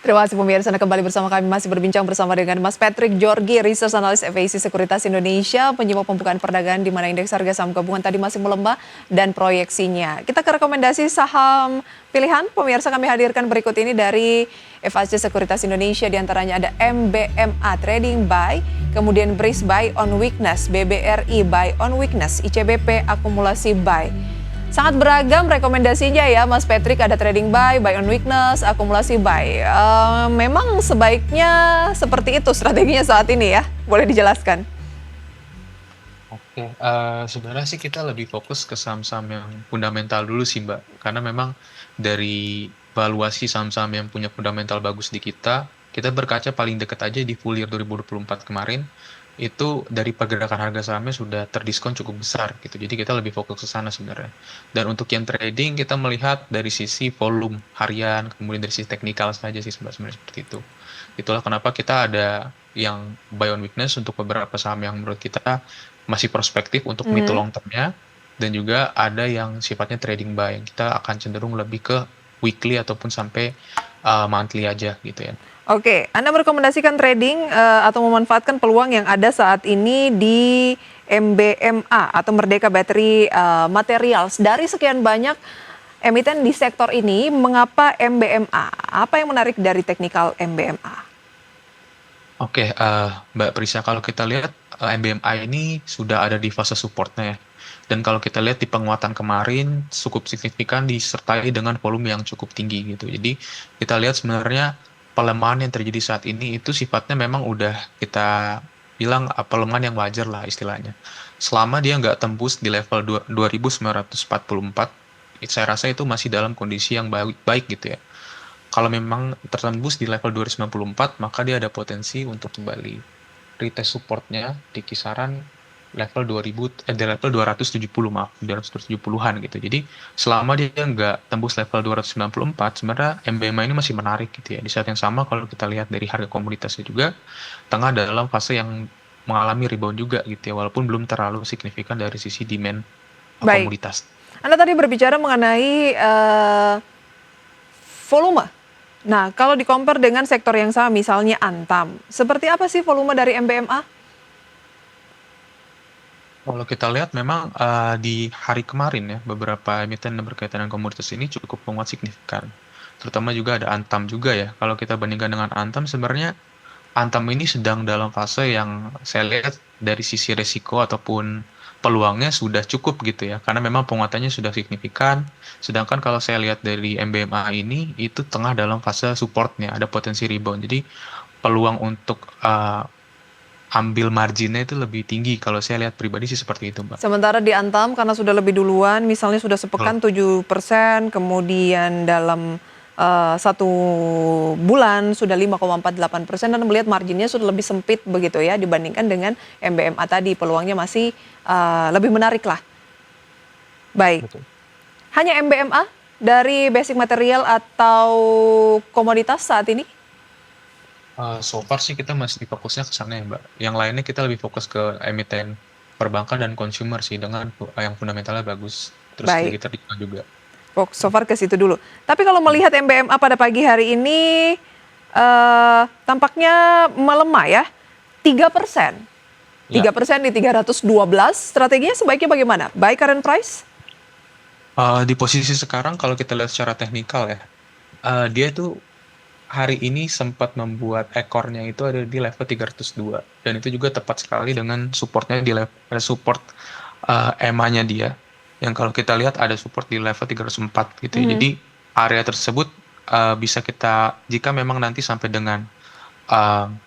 Terima kasih pemirsa, Anda kembali bersama kami masih berbincang bersama dengan Mas Patrick Georgi, Research Analyst FAC Sekuritas Indonesia, penyimak pembukaan perdagangan di mana indeks harga saham gabungan tadi masih melemah dan proyeksinya. Kita ke rekomendasi saham pilihan, pemirsa kami hadirkan berikut ini dari FAC Sekuritas Indonesia, diantaranya ada MBMA Trading Buy, kemudian BRIS Buy on Weakness, BBRI Buy on Weakness, ICBP Akumulasi Buy. Sangat beragam rekomendasinya ya Mas Patrick, ada trading buy on weakness, akumulasi buy. Memang sebaiknya seperti itu strateginya saat ini ya, boleh dijelaskan? Oke, sebenarnya sih kita lebih fokus ke saham-saham yang fundamental dulu sih Mbak. Karena memang dari valuasi saham-saham yang punya fundamental bagus di kita berkaca paling dekat aja di full year 2024 kemarin, itu dari pergerakan harga sahamnya sudah terdiskon cukup besar gitu. Jadi kita lebih fokus ke sana sebenarnya. Dan untuk yang trading kita melihat dari sisi volume harian, kemudian dari sisi teknikal saja sih sebenarnya seperti itu. Itulah kenapa kita ada yang buy on weakness untuk beberapa saham yang menurut kita masih prospektif untuk mid to long term-nya, dan juga ada yang sifatnya trading buy. Kita akan cenderung lebih ke weekly ataupun sampai monthly aja gitu ya. Oke, Anda merekomendasikan trading atau memanfaatkan peluang yang ada saat ini di MBMA atau Merdeka Battery Materials. Dari sekian banyak emiten di sektor ini, mengapa MBMA? Apa yang menarik dari teknikal MBMA? Oke, Mbak Prisa, kalau kita lihat MBMA ini sudah ada di fase supportnya ya. Dan kalau kita lihat di penguatan kemarin cukup signifikan disertai dengan volume yang cukup tinggi gitu. Jadi kita lihat sebenarnya pelemahan yang terjadi saat ini itu sifatnya memang udah kita bilang pelemahan yang wajar lah istilahnya. Selama dia nggak tembus di level 2944, saya rasa itu masih dalam kondisi yang baik gitu ya. Kalau memang tertembus di level 294, maka dia ada potensi untuk kembali retest supportnya di kisaran level 270 maaf, 270-an gitu. Jadi selama dia nggak tembus level 294, sebenarnya MBMA ini masih menarik gitu ya. Di saat yang sama kalau kita lihat dari harga komoditasnya juga, tengah dalam fase yang mengalami rebound juga gitu ya, walaupun belum terlalu signifikan dari sisi demand Baik, komoditas. Anda tadi berbicara mengenai volume. Nah, kalau di-compare dengan sektor yang sama, misalnya Antam, seperti apa sih volume dari MBMA? Kalau kita lihat memang di hari kemarin ya, beberapa emiten yang berkaitan dengan komoditas ini cukup menguat signifikan. Terutama juga ada Antam juga ya. Kalau kita bandingkan dengan Antam, sebenarnya Antam ini sedang dalam fase yang saya lihat dari sisi resiko ataupun peluangnya sudah cukup gitu ya. Karena memang penguatannya sudah signifikan. Sedangkan kalau saya lihat dari MBMA ini, itu tengah dalam fase supportnya, ada potensi rebound. Jadi peluang untuk ambil marginnya itu lebih tinggi, kalau saya lihat pribadi sih seperti itu, Mbak. Sementara di Antam karena sudah lebih duluan, misalnya sudah sepekan 7%, kemudian dalam 1 bulan sudah 5,48% dan melihat marginnya sudah lebih sempit begitu ya dibandingkan dengan MBMA tadi, peluangnya masih lebih menarik lah. Baik, Betul. hanya MBMA dari basic material atau komoditas saat ini? So far sih kita masih fokusnya ke sana ya, Mbak. Yang lainnya kita lebih fokus ke emiten perbankan dan consumer sih, dengan yang fundamentalnya bagus. Terus Baik. kita juga. So far ke situ dulu. Tapi kalau melihat MBMA pada pagi hari ini tampaknya melemah ya, 3%. Ya, 3% di 312, strateginya sebaiknya bagaimana? Buy current price? di posisi sekarang kalau kita lihat secara teknikal ya, dia tuh hari ini sempat membuat ekornya itu ada di level 302, dan itu juga tepat sekali dengan supportnya di level support EMA-nya dia, yang kalau kita lihat ada support di level 304 gitu ya. Jadi area tersebut bisa kita, jika memang nanti sampai dengan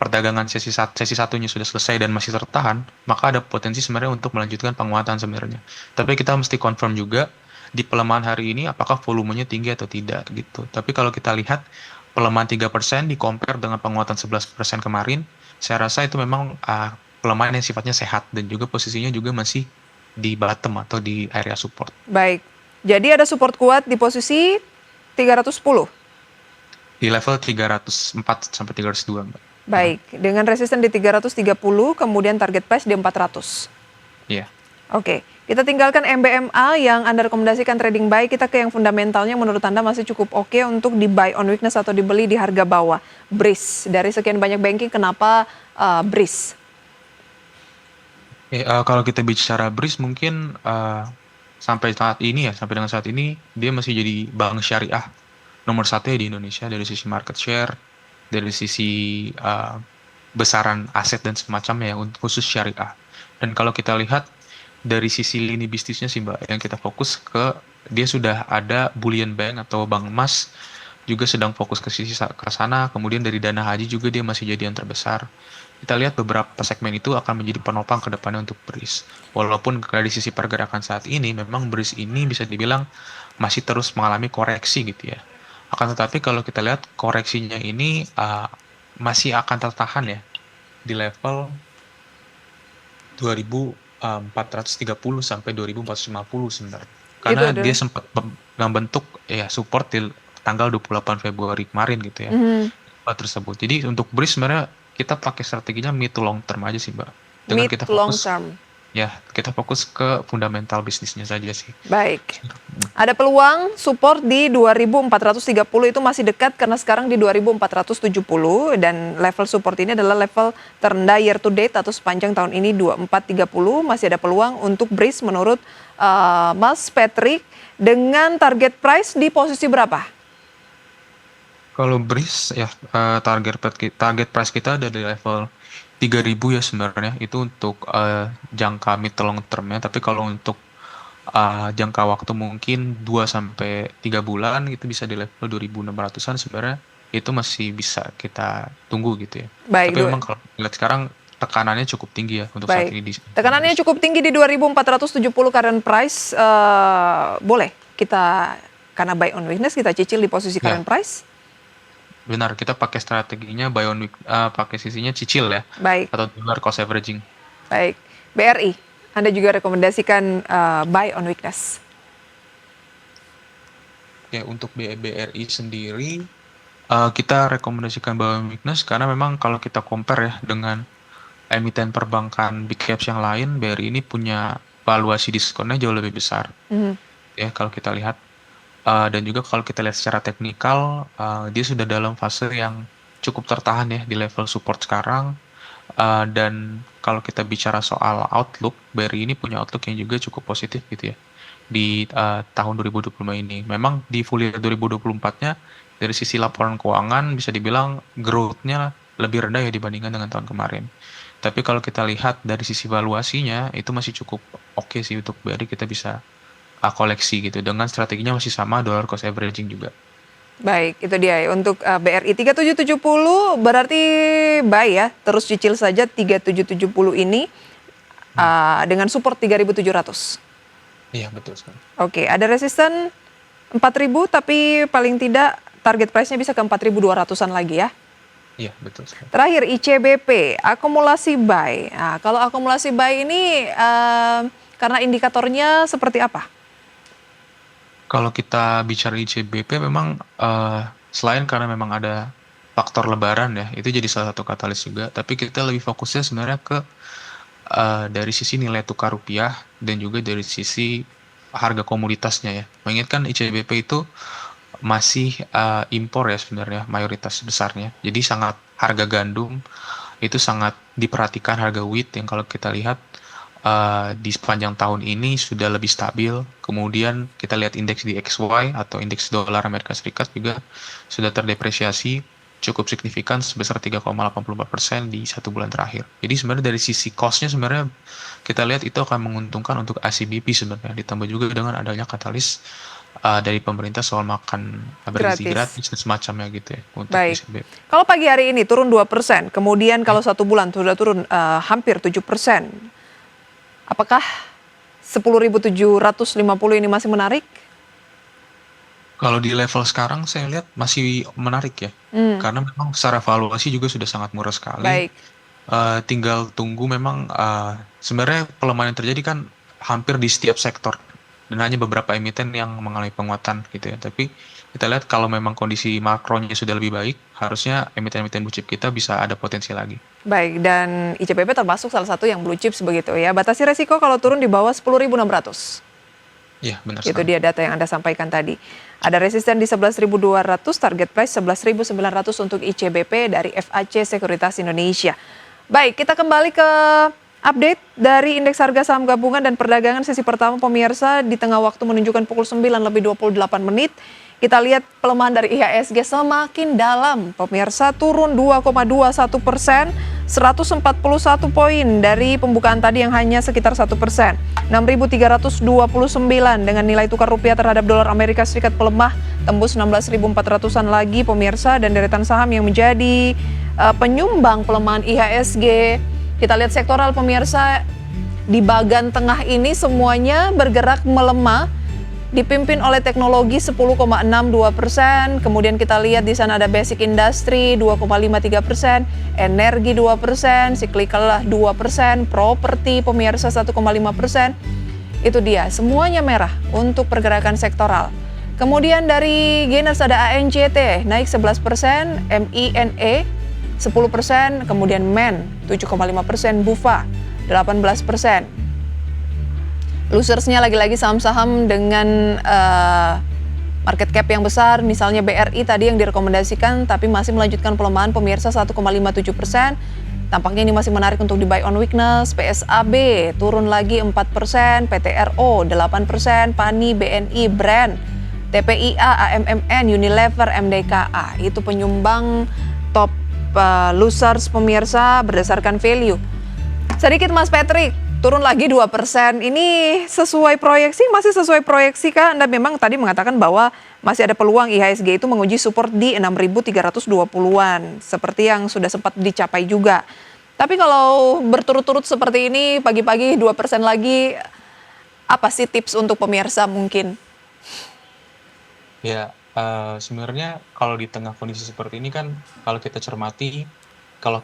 perdagangan sesi satunya sudah selesai dan masih tertahan, maka ada potensi sebenarnya untuk melanjutkan penguatan sebenarnya. Tapi kita mesti confirm juga di pelemahan hari ini apakah volumenya tinggi atau tidak gitu. Tapi kalau kita lihat pelemahan 3% di compare dengan penguatan 11% kemarin, saya rasa itu memang pelemahan yang sifatnya sehat, dan juga posisinya juga masih di bottom atau di area support. Baik, jadi ada support kuat di posisi 310. Di level 304 sampai 302, Mbak. Baik, dengan resisten di 330, kemudian target price di 400. Iya. Oke, kita tinggalkan MBMA yang Anda rekomendasikan trading buy, kita ke yang fundamentalnya menurut Anda masih cukup oke untuk di buy on weakness atau dibeli di harga bawah. BRIS, dari sekian banyak banking kenapa BRIS? Kalau kita bicara BRIS mungkin sampai saat ini ya, sampai dengan saat ini dia masih jadi bank syariah nomor satu ya di Indonesia dari sisi market share, dari sisi besaran aset dan semacamnya ya untuk khusus syariah. Dan kalau kita lihat dari sisi lini bisnisnya sih Mbak, yang kita fokus ke dia sudah ada bullion bank atau bank emas juga sedang fokus ke sana, kemudian dari dana haji juga dia masih jadi yang terbesar. Kita lihat beberapa segmen itu akan menjadi penopang ke depannya untuk BRIS. Walaupun dari sisi pergerakan saat ini, memang BRIS ini bisa dibilang masih terus mengalami koreksi gitu ya. Akan tetapi kalau kita lihat koreksinya ini masih akan tertahan ya di level 2430 sampai 2450 sebenarnya. Itu Karena dia adalah sempat membentuk ya support di tanggal 28 Februari kemarin gitu ya. mhm, Tersebut. Jadi untuk BRIS sebenarnya kita pakai strateginya mid to long term aja sih, Mbak. Dengan mid kita to long fokus term. ya, kita fokus ke fundamental bisnisnya saja sih. Baik. Ada peluang support di 2430 itu masih dekat karena sekarang di 2470 dan level support ini adalah level terendah year to date atau sepanjang tahun ini 2430 masih ada peluang untuk BRIS menurut Mas Patrick dengan target price di posisi berapa? Kalau BRIS ya target price kita ada di level 3000 ya sebenarnya. Itu untuk jangka mid to long term ya. Tapi kalau untuk jangka waktu mungkin 2 sampai 3 bulan itu bisa di level 2600-an sebenarnya itu masih bisa kita tunggu gitu ya. Baik, Tapi memang kalau lihat sekarang tekanannya cukup tinggi ya untuk saat baik. ini di Tekanannya BRIS. cukup tinggi di 2470 current price. Boleh kita karena buy on weakness kita cicil di posisi Ya, current price. benar kita pakai strateginya buy on week, pakai sisinya cicil ya Baik, atau dollar cost averaging. baik. BRI, Anda juga rekomendasikan buy on weakness. Ya, untuk BRI sendiri kita rekomendasikan buy on weakness karena memang kalau kita compare ya dengan emiten perbankan big caps yang lain, BRI ini punya valuasi diskonnya jauh lebih besar. Mhm. Ya, kalau kita lihat dan juga kalau kita lihat secara teknikal, dia sudah dalam fase yang cukup tertahan ya di level support sekarang. Dan kalau kita bicara soal outlook, BRI ini punya outlook yang juga cukup positif gitu ya di tahun 2025 ini. Memang di full year 2024-nya dari sisi laporan keuangan bisa dibilang growth-nya lebih rendah ya dibandingkan dengan tahun kemarin. Tapi kalau kita lihat dari sisi valuasinya itu masih cukup oke sih untuk BRI kita bisa koleksi gitu dengan strateginya masih sama dollar cost averaging juga. Baik, itu dia ya. Untuk BRI 3770 berarti buy ya, terus cicil saja 3770 ini Hmm. dengan support 3700. Iya betul sekali. Oke, ada resisten 4000 tapi paling tidak target price-nya bisa ke 4200-an lagi ya. Iya betul sekali. Terakhir ICBP, akumulasi buy. Nah, kalau akumulasi buy ini karena indikatornya seperti apa? Kalau kita bicara ICBP memang selain karena memang ada faktor lebaran ya, itu jadi salah satu katalis juga. Tapi kita lebih fokusnya sebenarnya ke dari sisi nilai tukar rupiah dan juga dari sisi harga komoditasnya ya. Mengingat kan ICBP itu masih impor ya sebenarnya mayoritas besarnya. Jadi sangat harga gandum itu sangat diperhatikan harga wheat yang kalau kita lihat di sepanjang tahun ini sudah lebih stabil. Kemudian kita lihat indeks DXY atau indeks dolar Amerika Serikat juga sudah terdepresiasi cukup signifikan sebesar 3,84% di 1 bulan terakhir. Jadi sebenarnya dari sisi cost-nya sebenarnya kita lihat itu akan menguntungkan untuk ACBP sebenarnya. Ditambah juga dengan adanya katalis dari pemerintah soal makan bergizi Gratis. gratis dan semacamnya gitu ya untuk Baik. ICBP. Kalau pagi hari ini turun 2%, kemudian kalau 1 bulan sudah turun hampir 7%. Apakah 10.750 ini masih menarik? Kalau di level sekarang saya lihat masih menarik ya, Hmm, karena memang secara valuasi juga sudah sangat murah sekali. baik. Tinggal tunggu memang sebenarnya pelemahan yang terjadi kan hampir di setiap sektor dan hanya beberapa emiten yang mengalami penguatan gitu ya. Tapi kita lihat kalau memang kondisi makronya sudah lebih baik, harusnya emiten-emiten blue chip kita bisa ada potensi lagi. Baik, dan ICBP termasuk salah satu yang blue chips begitu ya. Batasi resiko kalau turun di bawah 10.600. Iya, benar Itu sekali. dia data yang Anda sampaikan tadi. Ada resisten di 11.200, target price 11.900 untuk ICBP dari FAC Sekuritas Indonesia. Baik, kita kembali ke update dari indeks harga saham gabungan dan perdagangan sesi pertama pemirsa di tengah waktu menunjukkan pukul 9:28. Kita lihat pelemahan dari IHSG semakin dalam. Pemirsa turun 2,21%, 141 poin dari pembukaan tadi yang hanya sekitar 1%. 6.329 dengan nilai tukar rupiah terhadap dolar Amerika Serikat pelemah tembus 16.400-an lagi pemirsa, dan deretan saham yang menjadi penyumbang pelemahan IHSG. Kita lihat sektoral pemirsa, di bagian tengah ini semuanya bergerak melemah, dipimpin oleh teknologi 10,62%, kemudian kita lihat di sana ada basic industry 2,53%, energi 2%, cyclical 2%, properti pemirsa 1,5%. Itu dia, semuanya merah untuk pergerakan sektoral. Kemudian dari gainers ada ANJT naik 11%, MINE 10%, kemudian MEN 7,5%, BUFA 18%. Losersnya lagi-lagi saham-saham dengan market cap yang besar, misalnya BRI tadi yang direkomendasikan tapi masih melanjutkan pelemahan pemirsa 1,57%. Tampaknya ini masih menarik untuk di buy on weakness. PSAB turun lagi 4%, PTRO 8%, PANI, BNI, Brand, TPIA, AMMN, Unilever, MDKA. Itu penyumbang top losers pemirsa berdasarkan value. Sedikit Mas Patrick, turun lagi 2%. Ini sesuai proyeksi, masih sesuai proyeksi kah? Anda memang tadi mengatakan bahwa masih ada peluang IHSG itu menguji support di 6.320-an, seperti yang sudah sempat dicapai juga. Tapi kalau berturut-turut seperti ini, pagi-pagi 2% lagi, apa sih tips untuk pemirsa mungkin? Ya, sebenarnya kalau di tengah kondisi seperti ini kan, kalau kita cermati, kalau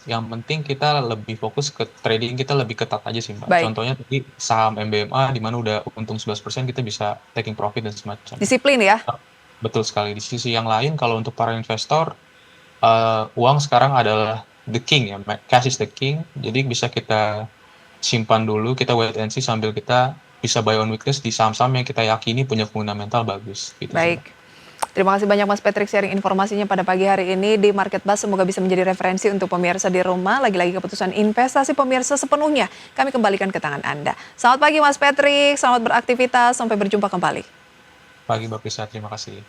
yang penting kita lebih fokus ke trading, kita lebih ketat aja sih Mbak. Baik, Contohnya tadi saham MBMA di mana udah untung 11% kita bisa taking profit dan semacamnya. disiplin ya. Betul sekali. Di sisi yang lain kalau untuk para investor, uang sekarang adalah the king ya, cash is the king. Jadi bisa kita simpan dulu, kita wait and see sambil kita bisa buy on weakness di saham-saham yang kita yakini punya fundamental bagus gitu sih, Baik. Mbak. Terima kasih banyak Mas Patrick sharing informasinya pada pagi hari ini di Market Buzz. Semoga bisa menjadi referensi untuk pemirsa di rumah. Lagi-lagi keputusan investasi pemirsa sepenuhnya kami kembalikan ke tangan Anda. Selamat pagi Mas Patrick, selamat beraktivitas, sampai berjumpa kembali. Pagi Mbak Prisa, terima kasih.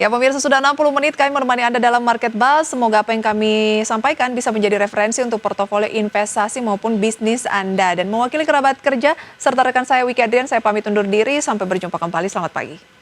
Ya pemirsa, sudah 60 menit kami menemani Anda dalam Market Buzz. Semoga apa yang kami sampaikan bisa menjadi referensi untuk portofolio investasi maupun bisnis Anda. Dan mewakili kerabat kerja serta rekan saya Wiki Adrian, saya pamit undur diri. Sampai berjumpa kembali, selamat pagi.